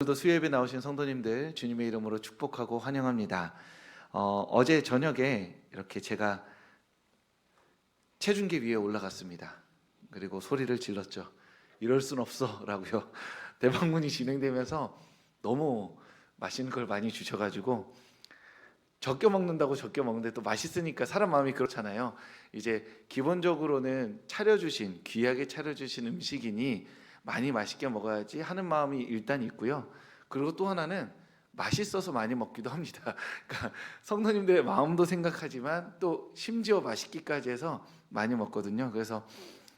오늘도 수요예배 나오신 성도님들 주님의 이름으로 축복하고 환영합니다. 어제 저녁에 이렇게 제가 체중계 위에 올라갔습니다. 그리고 소리를 질렀죠. 이럴 순 없어라고요. 대방문이 진행되면서 너무 맛있는 걸 많이 주셔가지고 적게 먹는다고 적게 먹는데 또 맛있으니까 사람 마음이 그렇잖아요. 이제 기본적으로는 차려주신 귀하게 차려주신 음식이니 많이 맛있게 먹어야지 하는 마음이 일단 있고요. 그리고 또 하나는 맛있어서 많이 먹기도 합니다. 그러니까 성도님들의 마음도 생각하지만 또 심지어 맛있기까지 해서 많이 먹거든요. 그래서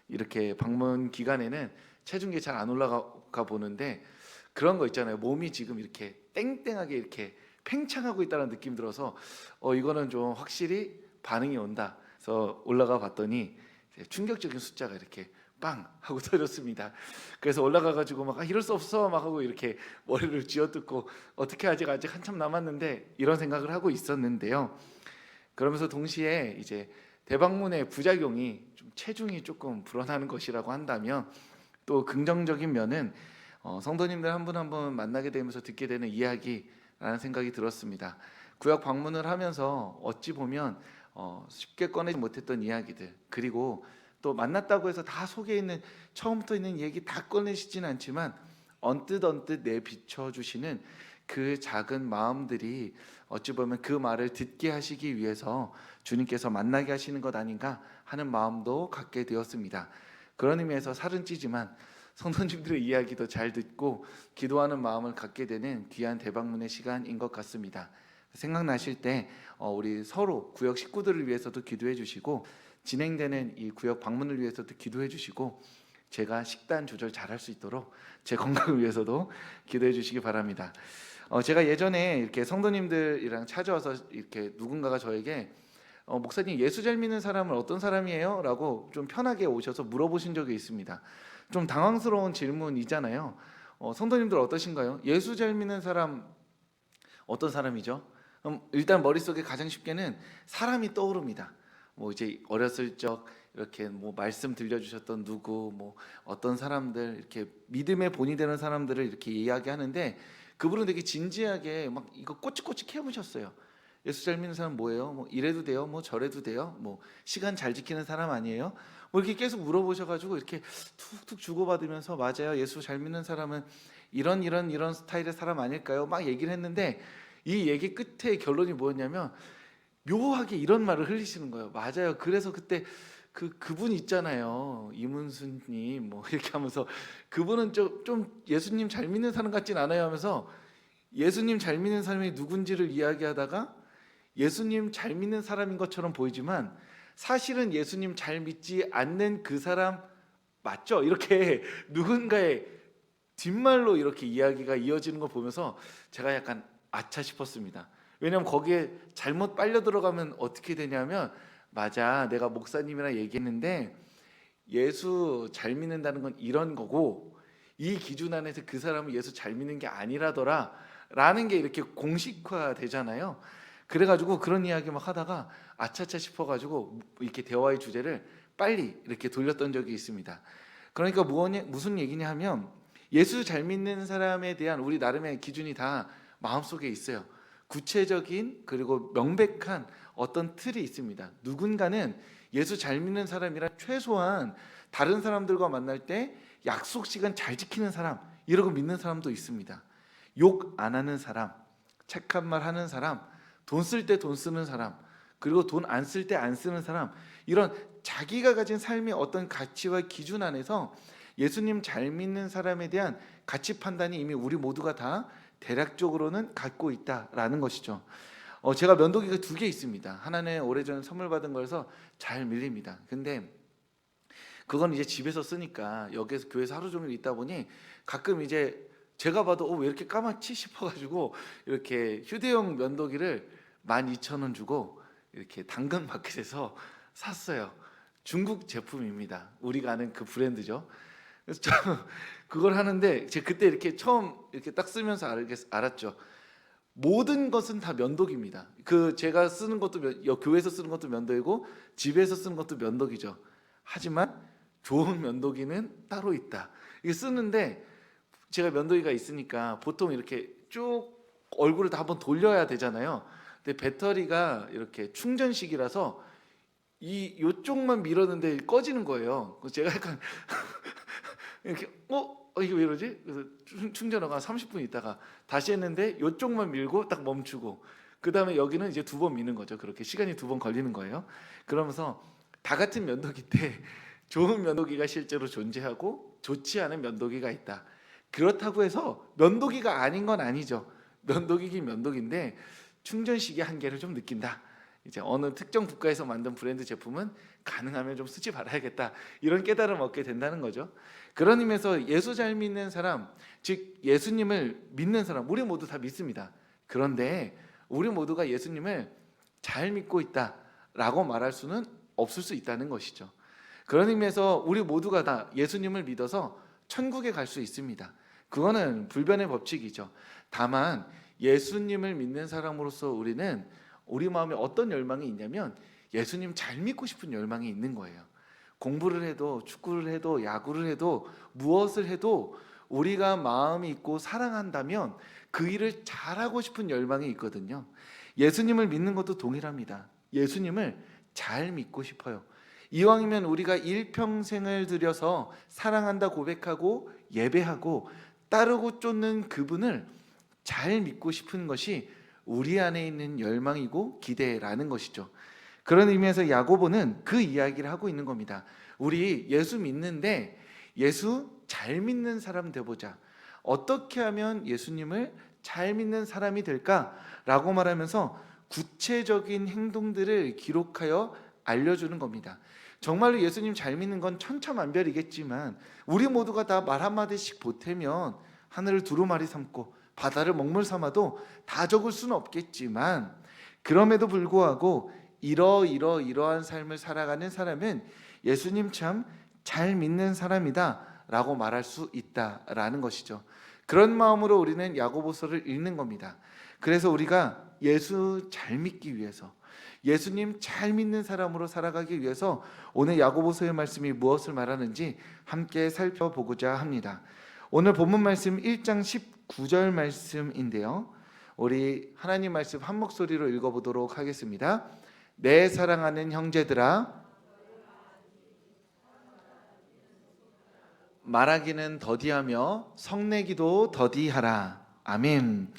이렇게 방문 기간에는 체중계 잘 안 올라가 보는데 그런 거 있잖아요. 몸이 지금 이렇게 땡땡하게 이렇게 팽창하고 있다는 느낌 들어서 이거는 좀 확실히 반응이 온다. 그래서 올라가 봤더니 충격적인 숫자가 이렇게 빵 하고 터졌습니다. 그래서 올라가 가지고 막 이럴 수 없어 막 하고 이렇게 머리를 쥐어뜯고 어떻게 아직 한참 남았는데 이런 생각을 하고 있었는데요. 그러면서 동시에 이제 대방문의 부작용이 좀 체중이 조금 불어나는 것이라고 한다면 또 긍정적인 면은 성도님들 한 분 한 분 만나게 되면서 듣게 되는 이야기라는 생각이 들었습니다. 구역 방문을 하면서 어찌 보면 쉽게 꺼내지 못했던 이야기들, 그리고 또 만났다고 해서 다 속에 있는 처음부터 있는 얘기 다 꺼내시지는 않지만 언뜻 내비춰 주시는 그 작은 마음들이 어찌 보면 그 말을 듣게 하시기 위해서 주님께서 만나게 하시는 것 아닌가 하는 마음도 갖게 되었습니다. 그런 의미에서 살은 찌지만 성도님들의 이야기도 잘 듣고 기도하는 마음을 갖게 되는 귀한 대방문의 시간인 것 같습니다. 생각나실 때 우리 서로 구역 식구들을 위해서도 기도해 주시고 진행되는 이 구역 방문을 위해서도 기도해 주시고 제가 식단 조절 잘할 수 있도록 제 건강을 위해서도 기도해 주시기 바랍니다. 제가 예전에 이렇게 성도님들이랑 찾아와서 이렇게 누군가가 저에게 목사님 예수 잘 믿는 사람은 어떤 사람이에요? 라고 좀 편하게 오셔서 물어보신 적이 있습니다. 좀 당황스러운 질문이잖아요. 성도님들 어떠신가요? 예수 잘 믿는 사람 어떤 사람이죠? 일단 머릿속에 가장 쉽게는 사람이 떠오릅니다. 뭐 이제 어렸을 적 이렇게 뭐 말씀 들려주셨던 누구, 뭐 어떤 사람들, 이렇게 믿음의 본이 되는 사람들을 이렇게 이야기하는데 그분은 되게 진지하게 막 이거 꼬치꼬치 캐묻으셨어요. 예수 잘 믿는 사람 뭐예요? 뭐 이래도 돼요? 뭐 저래도 돼요? 뭐 시간 잘 지키는 사람 아니에요? 뭐 이렇게 계속 물어보셔가지고 이렇게 툭툭 주고받으면서 맞아요. 예수 잘 믿는 사람은 이런 스타일의 사람 아닐까요? 막 얘기를 했는데 이 얘기 끝에 결론이 뭐였냐면 묘하게 이런 말을 흘리시는 거예요. 맞아요. 그래서 그때 그분 있잖아요. 이문수님 뭐 이렇게 하면서 그분은 좀 예수님 잘 믿는 사람 같진 않아요 하면서 예수님 잘 믿는 사람이 누군지를 이야기하다가 예수님 잘 믿는 사람인 것처럼 보이지만 사실은 예수님 잘 믿지 않는 그 사람 맞죠? 이렇게 누군가의 뒷말로 이렇게 이야기가 이어지는 거 보면서 제가 약간 아차 싶었습니다. 왜냐하면 거기에 잘못 빨려 들어가면 어떻게 되냐면 맞아 내가 목사님이랑 얘기했는데 예수 잘 믿는다는 건 이런 거고 이 기준 안에서 그 사람은 예수 잘 믿는 게 아니라더라 라는 게 이렇게 공식화 되잖아요. 그래가지고 그런 이야기 막 하다가 아차차 싶어가지고 이렇게 대화의 주제를 빨리 이렇게 돌렸던 적이 있습니다. 그러니까 무슨 얘기냐 하면 예수 잘 믿는 사람에 대한 우리 나름의 기준이 다 마음속에 있어요. 구체적인 그리고 명백한 어떤 틀이 있습니다. 누군가는 예수 잘 믿는 사람이라 최소한 다른 사람들과 만날 때 약속 시간 잘 지키는 사람 이러고 믿는 사람도 있습니다. 욕 안 하는 사람, 착한 말 하는 사람, 돈 쓸 때 돈 쓰는 사람, 그리고 돈 안 쓸 때 안 쓰는 사람, 이런 자기가 가진 삶의 어떤 가치와 기준 안에서 예수님 잘 믿는 사람에 대한 가치 판단이 이미 우리 모두가 다 대략적으로는 갖고 있다라는 것이죠. 제가 면도기가 2개 있습니다. 하나는 오래전에 선물 받은 거라서 잘 밀립니다. 근데 그건 이제 집에서 쓰니까 여기에서 교회에서 하루 종일 있다 보니 가끔 이제 제가 봐도 왜 이렇게 까맣지 싶어가지고 이렇게 휴대용 면도기를 12,000원 주고 이렇게 당근마켓에서 샀어요. 중국 제품입니다. 우리가 아는 그 브랜드죠. 그래서 저 그걸 하는데 제가 그때 이렇게 처음 이렇게 딱 쓰면서 알았죠. 모든 것은 다 면도기입니다. 제가 쓰는 것도 교회에서 쓰는 것도 면도기고 집에서 쓰는 것도 면도기죠. 하지만 좋은 면도기는 따로 있다. 이게 쓰는데 제가 면도기가 있으니까 보통 이렇게 쭉 얼굴을 다 한번 돌려야 되잖아요. 근데 배터리가 이렇게 충전식이라서 요쪽만 밀었는데 꺼지는 거예요. 그래서 제가 약간 이렇게 이게 왜 이러지? 그래서 충전하고 한 30분 있다가 다시 했는데 요쪽만 밀고 딱 멈추고, 그 다음에 여기는 이제 2번 미는 거죠. 그렇게 시간이 2번 걸리는 거예요. 그러면서 다 같은 면도기인데 좋은 면도기가 실제로 존재하고 좋지 않은 면도기가 있다. 그렇다고 해서 면도기가 아닌 건 아니죠. 면도기긴 면도기인데 충전식의 한계를 좀 느낀다. 이제 어느 특정 국가에서 만든 브랜드 제품은 가능하면 좀 쓰지 말아야겠다, 이런 깨달음을 얻게 된다는 거죠. 그런 의미에서 예수 잘 믿는 사람, 즉 예수님을 믿는 사람, 우리 모두 다 믿습니다. 그런데 우리 모두가 예수님을 잘 믿고 있다라고 말할 수는 없을 수 있다는 것이죠. 그런 의미에서 우리 모두가 다 예수님을 믿어서 천국에 갈 수 있습니다. 그거는 불변의 법칙이죠. 다만 예수님을 믿는 사람으로서 우리 마음에 어떤 열망이 있냐면 예수님 잘 믿고 싶은 열망이 있는 거예요. 공부를 해도 축구를 해도 야구를 해도 무엇을 해도 우리가 마음이 있고 사랑한다면 그 일을 잘하고 싶은 열망이 있거든요. 예수님을 믿는 것도 동일합니다. 예수님을 잘 믿고 싶어요. 이왕이면 우리가 일평생을 들여서 사랑한다 고백하고 예배하고 따르고 쫓는 그분을 잘 믿고 싶은 것이 우리 안에 있는 열망이고 기대라는 것이죠. 그런 의미에서 야고보는 그 이야기를 하고 있는 겁니다. 우리 예수 믿는데 예수 잘 믿는 사람 되보자. 어떻게 하면 예수님을 잘 믿는 사람이 될까라고 말하면서 구체적인 행동들을 기록하여 알려주는 겁니다. 정말로 예수님 잘 믿는 건 천차만별이겠지만 우리 모두가 다 말 한마디씩 보태면 하늘을 두루마리 삼고 바다를 먹물 삼아도 다 적을 수는 없겠지만, 그럼에도 불구하고 이러한 삶을 살아가는 사람은 예수님 참 잘 믿는 사람이다 라고 말할 수 있다라는 것이죠. 그런 마음으로 우리는 야고보서를 읽는 겁니다. 그래서 우리가 예수 잘 믿기 위해서, 예수님 잘 믿는 사람으로 살아가기 위해서 오늘 야고보서의 말씀이 무엇을 말하는지 함께 살펴보고자 합니다. 오늘 본문 말씀 1장 19절 말씀인데요, 우리 하나님 말씀 한 목소리로 읽어보도록 하겠습니다. 내 사랑하는 형제들아, 말하기는 더디하며 성내기도 더디하라. 아멘.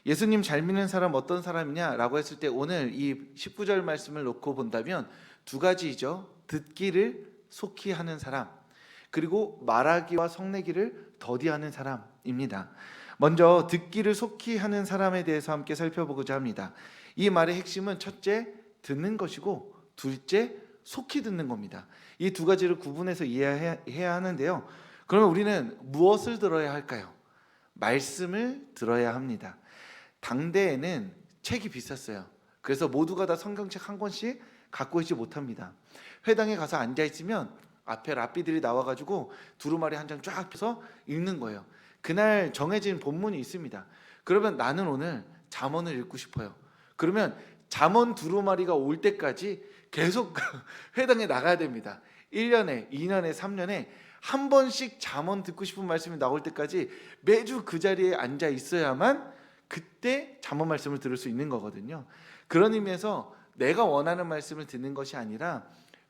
예수님 잘 믿는 사람 어떤 사람이냐라고 했을 때 오늘 이 19절 말씀을 놓고 본다면 두 가지죠. 듣기를 속히 하는 사람, 그리고 말하기와 성내기를 더디하는 사람입니다. 먼저 듣기를 속히 하는 사람에 대해서 함께 살펴보고자 합니다. 이 말의 핵심은 첫째, 듣는 것이고 둘째, 속히 듣는 겁니다. 이 두 가지를 구분해서 이해해야 하는데요. 그러면 우리는 무엇을 들어야 할까요? 말씀을 들어야 합니다. 당대에는 책이 비쌌어요. 그래서 모두가 다 성경책 한 권씩 갖고 있지 못합니다. 회당에 가서 앉아있으면 앞에 랍비들이 나와가지고 두루마리 한 장 쫙 펴서 읽는 거예요. 그날 정해진 본문이 있습니다. 그러면 나는 오늘 잠언을 읽고 싶어요. 그러면 잠언 두루마리가 올 때까지 계속 회당에 나가야 됩니다. 1년에, 2년에, 3년에 한 번씩 잠언 듣고 싶은 말씀이 나올 때까지 매주 그 자리에 앉아 있어야만 그때 잠언 말씀을 들을 수 있는 거거든요. 그런 의미에서 내가 원하는 말씀을 듣는 것이 아니라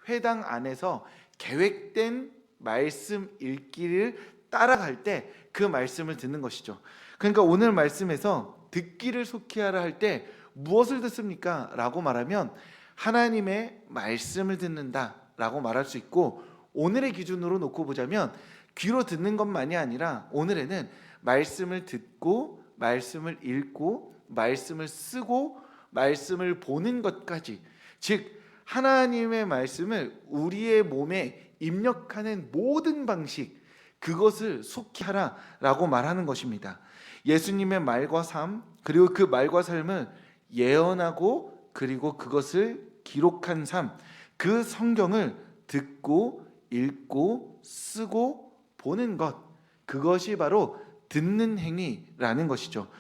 회당 안에서 계획된 말씀 읽기를 따라갈 때 그 말씀을 듣는 것이죠. 그러니까 오늘 말씀에서 듣기를 속히 하라 할 때 무엇을 듣습니까? 라고 말하면 하나님의 말씀을 듣는다 라고 말할 수 있고, 오늘의 기준으로 놓고 보자면 귀로 듣는 것만이 아니라 오늘에는 말씀을 듣고 말씀을 읽고 말씀을 쓰고 말씀을 보는 것까지, 즉 하나님의 말씀을 우리의 몸에 입력하는 모든 방식, 그것을 속히 하라라고 말하는 것입니다. 예수님의 말과 삶, 그리고 그 말과 삶을 예언하고 그리고 그것을 기록한 삶, 그 성경을 듣고 읽고 쓰고 보는 것, 그것이 바로 듣는 행위라는 것이죠.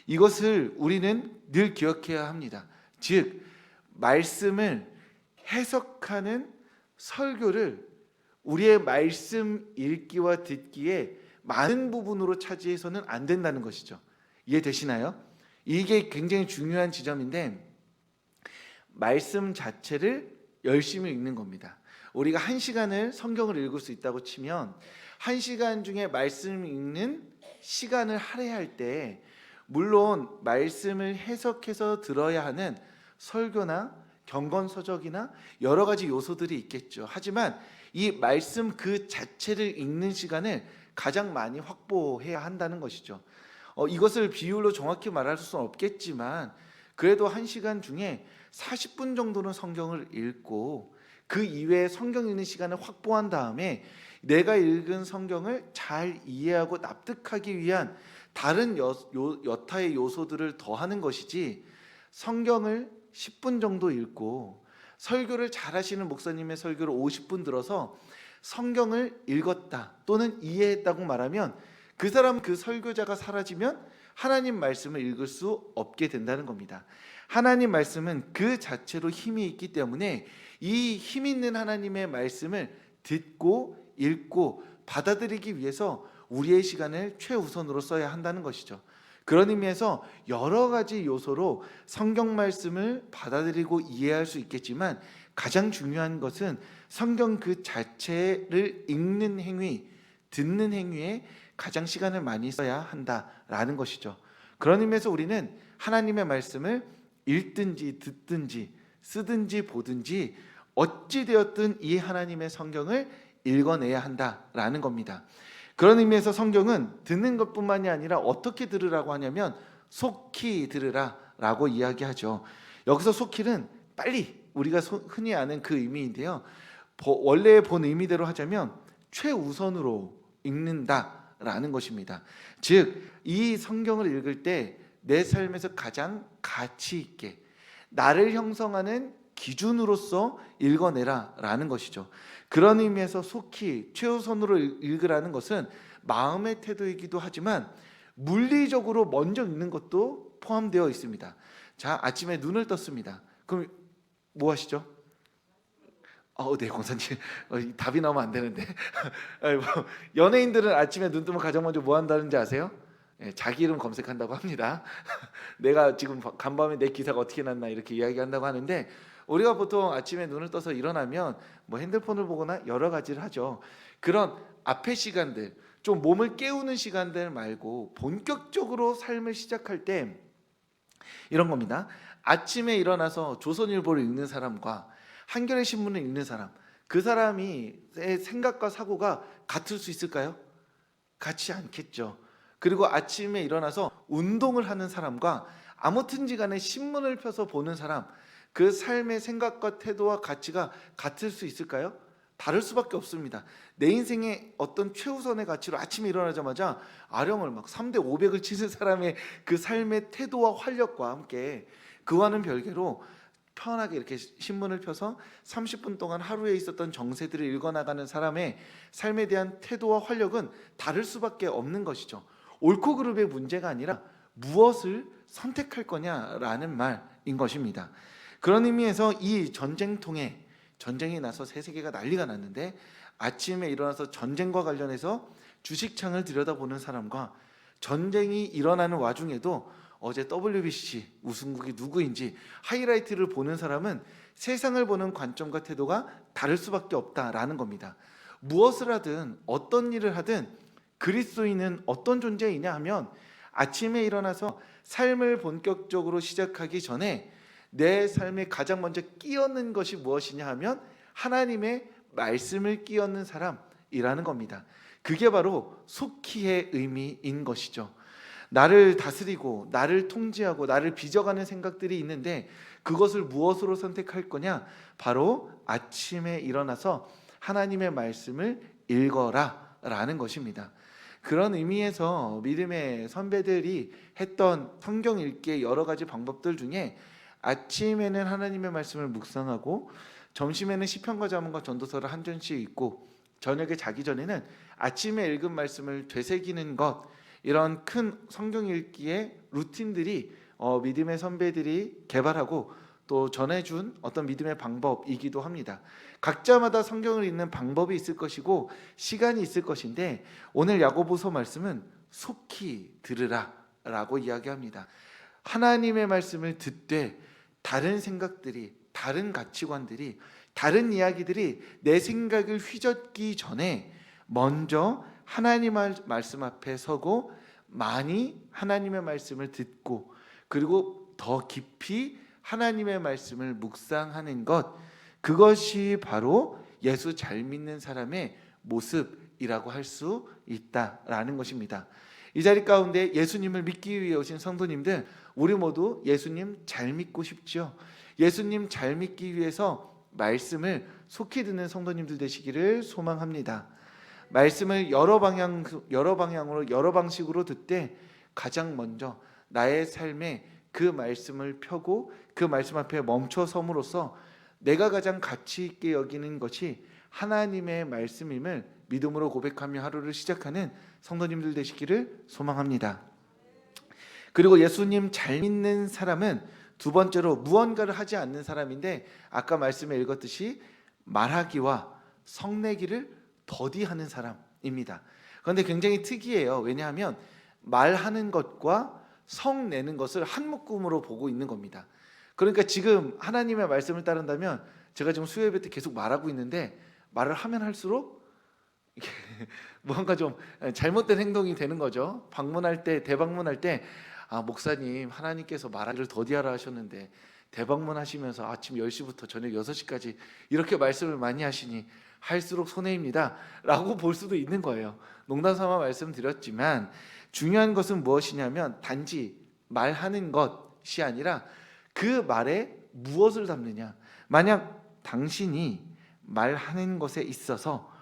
이것을 우리는 늘 기억해야 합니다. 즉 말씀을 해석하는 설교를 우리의 말씀 읽기와 듣기에 많은 부분으로 차지해서는 안 된다는 것이죠. 이해되시나요? 이게 굉장히 중요한 지점인데 말씀 자체를 열심히 읽는 겁니다. 우리가 1시간을 성경을 읽을 수 있다고 치면 1시간 중에 말씀 읽는 시간을 할애할 때 물론 말씀을 해석해서 들어야 하는 설교나 경건서적이나 여러 가지 요소들이 있겠죠. 하지만 이 말씀 그 자체를 읽는 시간을 가장 많이 확보해야 한다는 것이죠. 이것을 비율로 정확히 말할 수는 없겠지만 그래도 1시간 중에 40분 정도는 성경을 읽고 그 이외에 성경 읽는 시간을 확보한 다음에 내가 읽은 성경을 잘 이해하고 납득하기 위한 다른 여타의 요소들을 더하는 것이지 성경을 10분 정도 읽고 설교를 잘하시는 목사님의 설교를 50분 들어서 성경을 읽었다 또는 이해했다고 말하면 그 사람 그 설교자가 사라지면 하나님 말씀을 읽을 수 없게 된다는 겁니다. 하나님 말씀은 그 자체로 힘이 있기 때문에 이 힘 있는 하나님의 말씀을 듣고 읽고 받아들이기 위해서 우리의 시간을 최우선으로 써야 한다는 것이죠. 그런 의미에서 여러 가지 요소로 성경 말씀을 받아들이고 이해할 수 있겠지만 가장 중요한 것은 성경 그 자체를 읽는 행위, 듣는 행위에 가장 시간을 많이 써야 한다라는 것이죠. 그런 의미에서 우리는 하나님의 말씀을 읽든지 듣든지 쓰든지 보든지 어찌 되었든 이 하나님의 성경을 읽어내야 한다라는 겁니다. 그런 의미에서 성경은 듣는 것뿐만이 아니라 어떻게 들으라고 하냐면 속히 들으라라고 이야기하죠. 여기서 속히는 빨리 우리가 흔히 아는 그 의미인데요. 원래의 본 의미대로 하자면 최우선으로 읽는다라는 것입니다. 즉, 이 성경을 읽을 때 내 삶에서 가장 가치 있게 나를 형성하는 기준으로서 읽어내라라는 것이죠. 그런 의미에서 속히 최우선으로 읽으라는 것은 마음의 태도이기도 하지만 물리적으로 먼저 읽는 것도 포함되어 있습니다. 자, 아침에 눈을 떴습니다. 그럼 뭐 하시죠? 네, 권사님. 답이 나오면 안 되는데. 연예인들은 아침에 눈 뜨면 가장 먼저 뭐 한다는지 아세요? 자기 이름 검색한다고 합니다. 내가 지금 간밤에 내 기사가 어떻게 났나 이렇게 이야기한다고 하는데 우리가 보통 아침에 눈을 떠서 일어나면 뭐 핸드폰을 보거나 여러 가지를 하죠. 그런 앞의 시간들, 좀 몸을 깨우는 시간들 말고 본격적으로 삶을 시작할 때 이런 겁니다. 아침에 일어나서 조선일보를 읽는 사람과 한겨레 신문을 읽는 사람, 그 사람의 생각과 사고가 같을 수 있을까요? 같지 않겠죠. 그리고 아침에 일어나서 운동을 하는 사람과 아무튼지 간에 신문을 펴서 보는 사람, 그 삶의 생각과 태도와 가치가 같을 수 있을까요? 다를 수밖에 없습니다. 내 인생의 어떤 최우선의 가치로 아침에 일어나자마자 아령을 막 3대 500을 치는 사람의 그 삶의 태도와 활력과 함께 그와는 별개로 편하게 이렇게 신문을 펴서 30분 동안 하루에 있었던 정세들을 읽어나가는 사람의 삶에 대한 태도와 활력은 다를 수밖에 없는 것이죠. 옳고 그름의 문제가 아니라 무엇을 선택할 거냐라는 말인 것입니다. 그런 의미에서 이 전쟁통에 전쟁이 나서 새 세계가 난리가 났는데 아침에 일어나서 전쟁과 관련해서 주식창을 들여다보는 사람과 전쟁이 일어나는 와중에도 어제 WBC 우승국이 누구인지 하이라이트를 보는 사람은 세상을 보는 관점과 태도가 다를 수밖에 없다라는 겁니다. 무엇을 하든 어떤 일을 하든 그리스도인은 어떤 존재이냐 하면 아침에 일어나서 삶을 본격적으로 시작하기 전에 내 삶에 가장 먼저 끼얹는 것이 무엇이냐 하면 하나님의 말씀을 끼얹는 사람이라는 겁니다. 그게 바로 속히의 의미인 것이죠. 나를 다스리고 나를 통제하고 나를 빚어가는 생각들이 있는데 그것을 무엇으로 선택할 거냐? 바로 아침에 일어나서 하나님의 말씀을 읽어라 라는 것입니다. 그런 의미에서 믿음의 선배들이 했던 성경 읽기의 여러 가지 방법들 중에 아침에는 하나님의 말씀을 묵상하고 점심에는 시편과 잠언과 전도서를 한 전씩 읽고 저녁에 자기 전에는 아침에 읽은 말씀을 되새기는 것, 이런 큰 성경 읽기의 루틴들이 믿음의 선배들이 개발하고 또 전해준 어떤 믿음의 방법이기도 합니다. 각자마다 성경을 읽는 방법이 있을 것이고 시간이 있을 것인데 오늘 야고보서 말씀은 속히 들으라라고 이야기합니다. 하나님의 말씀을 듣되 다른 생각들이, 다른 가치관들이, 다른 이야기들이 내 생각을 휘젓기 전에 먼저 하나님의 말씀 앞에 서고 많이 하나님의 말씀을 듣고 그리고 더 깊이 하나님의 말씀을 묵상하는 것, 그것이 바로 예수 잘 믿는 사람의 모습이라고 할 수 있다라는 것입니다. 이 자리 가운데 예수님을 믿기 위해 오신 성도님들, 우리 모두 예수님 잘 믿고 싶죠. 예수님 잘 믿기 위해서 말씀을 속히 듣는 성도님들 되시기를 소망합니다. 말씀을 여러 방향으로 여러 방식으로 듣되 가장 먼저 나의 삶에 그 말씀을 펴고 그 말씀 앞에 멈춰 섬으로써 내가 가장 가치 있게 여기는 것이 하나님의 말씀임을 믿음으로 고백하며 하루를 시작하는 성도님들 되시기를 소망합니다. 그리고 예수님 잘 믿는 사람은 두 번째로 무언가를 하지 않는 사람인데 아까 말씀에 읽었듯이 말하기와 성내기를 더디하는 사람입니다. 그런데 굉장히 특이해요. 왜냐하면 말하는 것과 성내는 것을 한 묶음으로 보고 있는 겁니다. 그러니까 지금 하나님의 말씀을 따른다면 제가 지금 수요예배 때 계속 말하고 있는데 말을 하면 할수록 이게 뭔가 좀 잘못된 행동이 되는 거죠. 방문할 때, 대방문할 때 목사님 하나님께서 말하기를 더디하라 하셨는데 대방문하시면서 아침 10시부터 저녁 6시까지 이렇게 말씀을 많이 하시니 할수록 손해입니다 라고 볼 수도 있는 거예요. 농담 삼아 말씀드렸지만 중요한 것은 무엇이냐면 단지 말하는 것이 아니라 그 말에 무엇을 담느냐. 만약 당신이 말하는 것에 있어서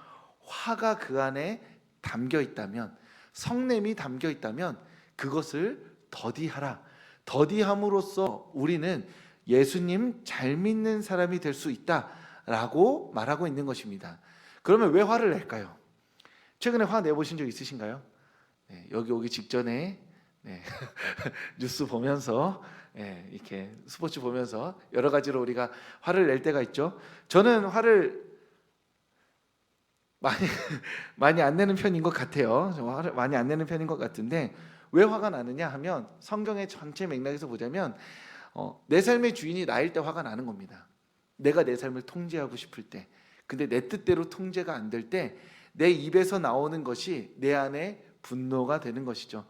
화가 그 안에 담겨 있다면, 성냄이 담겨 있다면 그것을 더디하라. 더디함으로써 우리는 예수님 잘 믿는 사람이 될 수 있다라고 말하고 있는 것입니다. 그러면 왜 화를 낼까요? 최근에 화 내보신 적 있으신가요? 네, 여기 오기 직전에 뉴스 보면서 이렇게 스포츠 보면서 여러 가지로 우리가 화를 낼 때가 있죠. 저는 화를 많이 안 내는 편인 것 같아요. 화를 많이 안 내는 편인 것 같은데 왜 화가 나느냐 하면 성경의 전체 맥락에서 보자면 내 삶의 주인이 나일 때 화가 나는 겁니다. 내가 내 삶을 통제하고 싶을 때, 근데 내 뜻대로 통제가 안 될 때 내 입에서 나오는 것이 내 안에 분노가 되는 것이죠.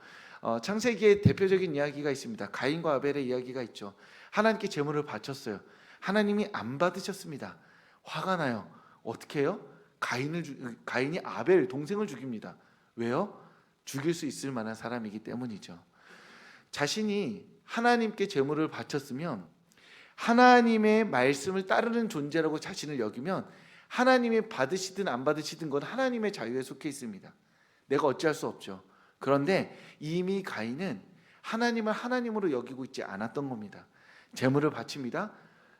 창세기의 대표적인 이야기가 있습니다. 가인과 아벨의 이야기가 있죠. 하나님께 제물을 바쳤어요. 하나님이 안 받으셨습니다. 화가 나요. 어떻게 해요? 가인이 아벨 동생을 죽입니다. 왜요? 죽일 수 있을 만한 사람이기 때문이죠. 자신이 하나님께 제물을 바쳤으면 하나님의 말씀을 따르는 존재라고 자신을 여기면 하나님이 받으시든 안 받으시든 건 하나님의 자유에 속해 있습니다. 내가 어찌할 수 없죠. 그런데 이미 가인은 하나님을 하나님으로 여기고 있지 않았던 겁니다. 제물을 바칩니다.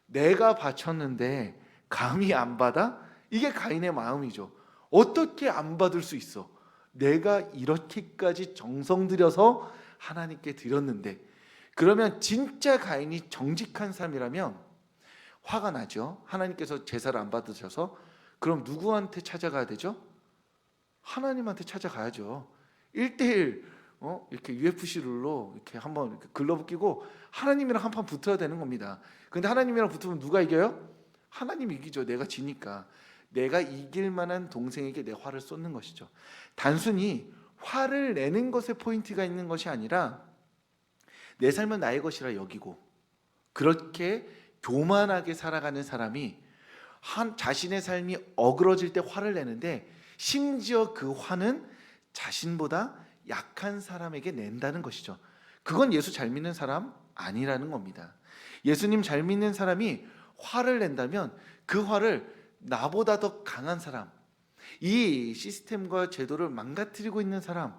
내가 바쳤는데 감히 안 받아? 이게 가인의 마음이죠. 어떻게 안 받을 수 있어? 내가 이렇게까지 정성 들여서 하나님께 드렸는데. 그러면 진짜 가인이 정직한 사람이라면 화가 나죠. 하나님께서 제사를 안 받으셔서. 그럼 누구한테 찾아가야 되죠? 하나님한테 찾아가야죠. 1대1 이렇게 UFC 룰로 이렇게 한번 이렇게 글러브 끼고 하나님이랑 한판 붙어야 되는 겁니다. 근데 하나님이랑 붙으면 누가 이겨요? 하나님이 이기죠. 내가 지니까. 내가 이길 만한 동생에게 내 화를 쏟는 것이죠. 단순히 화를 내는 것에 포인트가 있는 것이 아니라 내 삶은 나의 것이라 여기고 그렇게 교만하게 살아가는 사람이 자신의 삶이 어그러질 때 화를 내는데 심지어 그 화는 자신보다 약한 사람에게 낸다는 것이죠. 그건 예수 잘 믿는 사람 아니라는 겁니다. 예수님 잘 믿는 사람이 화를 낸다면 그 화를 나보다 더 강한 사람, 이 시스템과 제도를 망가뜨리고 있는 사람,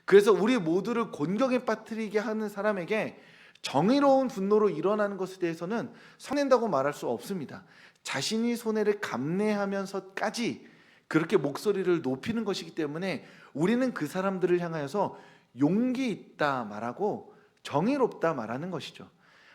그래서 우리 모두를 곤경에 빠뜨리게 하는 사람에게 정의로운 분노로 일어나는 것에 대해서는 성낸다고 말할 수 없습니다. 자신이 손해를 감내하면서까지 그렇게 목소리를 높이는 것이기 때문에 우리는 그 사람들을 향하여서 용기 있다 말하고 정의롭다 말하는 것이죠.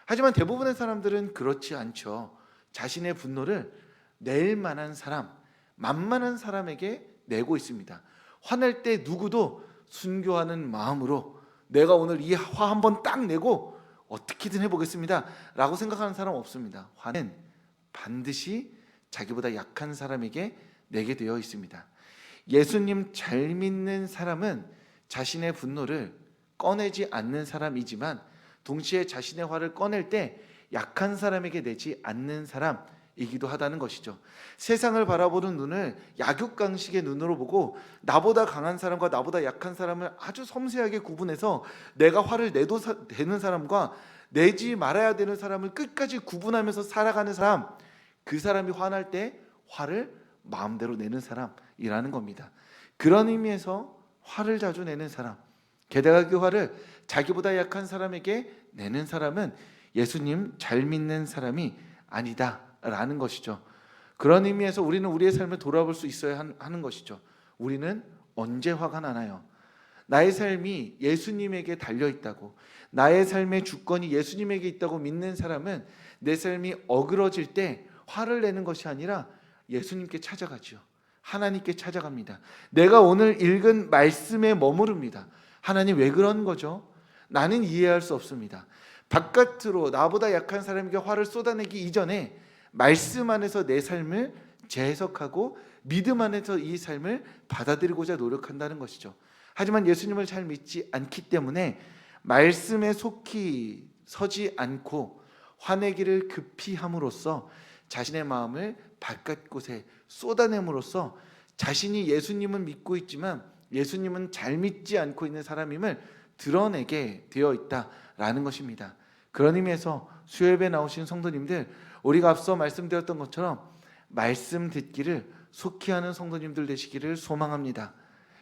하지만 대부분의 사람들은 그렇지 않죠. 자신의 분노를 낼 만한 사람, 만만한 사람에게 내고 있습니다. 화낼 때 누구도 순교하는 마음으로 내가 오늘 이 화 한번 딱 내고 어떻게든 해보겠습니다 라고 생각하는 사람 없습니다. 화는 반드시 자기보다 약한 사람에게 내게 되어 있습니다. 예수님 잘 믿는 사람은 자신의 분노를 꺼내지 않는 사람이지만 동시에 자신의 화를 꺼낼 때 약한 사람에게 내지 않는 사람이기도 하다는 것이죠. 세상을 바라보는 눈을 약육강식의 눈으로 보고 나보다 강한 사람과 나보다 약한 사람을 아주 섬세하게 구분해서 내가 화를 내도 되는 사람과 내지 말아야 되는 사람을 끝까지 구분하면서 살아가는 사람, 그 사람이 화날 때 화를 마음대로 내는 사람이라는 겁니다. 그런 의미에서 화를 자주 내는 사람, 게다가 그 화를 자기보다 약한 사람에게 내는 사람은 예수님 잘 믿는 사람이 아니다라는 것이죠. 그런 의미에서 우리는 우리의 삶을 돌아볼 수 있어야 하는 것이죠. 우리는 언제 화가 나나요? 나의 삶이 예수님에게 달려있다고, 나의 삶의 주권이 예수님에게 있다고 믿는 사람은 내 삶이 어그러질 때 화를 내는 것이 아니라 예수님께 찾아가죠. 하나님께 찾아갑니다. 내가 오늘 읽은 말씀에 머무릅니다. 하나님 왜 그런 거죠? 나는 이해할 수 없습니다. 바깥으로 나보다 약한 사람에게 화를 쏟아내기 이전에 말씀 안에서 내 삶을 재해석하고 믿음 안에서 이 삶을 받아들이고자 노력한다는 것이죠. 하지만 예수님을 잘 믿지 않기 때문에 말씀에 속히 서지 않고 화내기를 급히 함으로써 자신의 마음을 바깥 곳에 쏟아냄으로써 자신이 예수님은 믿고 있지만 예수님은 잘 믿지 않고 있는 사람임을 드러내게 되어 있다라는 것입니다. 그런 의미에서 수요예배 나오신 성도님들, 우리가 앞서 말씀드렸던 것처럼 말씀 듣기를 속히 하는 성도님들 되시기를 소망합니다.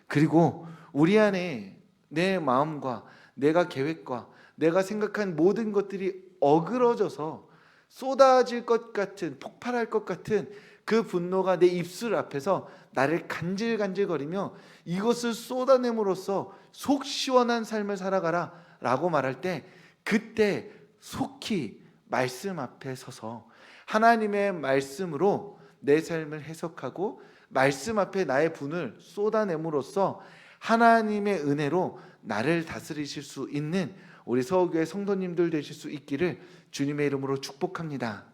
그리고 우리 안에 내 마음과 내가 계획과 내가 생각한 모든 것들이 어그러져서 쏟아질 것 같은, 폭발할 것 같은 그 분노가 내 입술 앞에서 나를 간질간질거리며 이것을 쏟아냄으로써 속 시원한 삶을 살아가라 라고 말할 때, 그때 속히 말씀 앞에 서서 하나님의 말씀으로 내 삶을 해석하고 말씀 앞에 나의 분을 쏟아냄으로써 하나님의 은혜로 나를 다스리실 수 있는 우리 서울교회 성도님들 되실 수 있기를 주님의 이름으로 축복합니다.